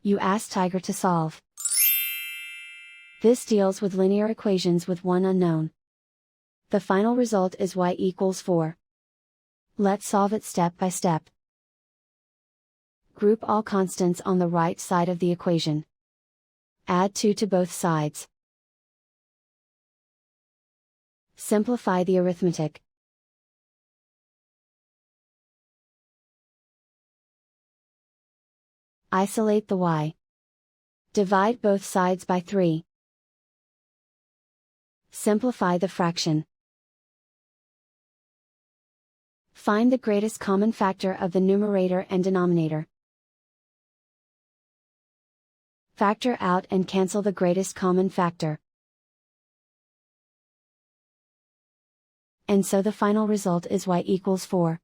You ask Tiger to solve. This deals with linear equations with one unknown. The final result is y equals 4. Let's solve it step by step. Group all constants on the right side of the equation. Add 2 to both sides. Simplify the arithmetic. Isolate the y. Divide both sides by 3. Simplify the fraction. Find the greatest common factor of the numerator and denominator. Factor out and cancel the greatest common factor. And so the final result is y equals 4.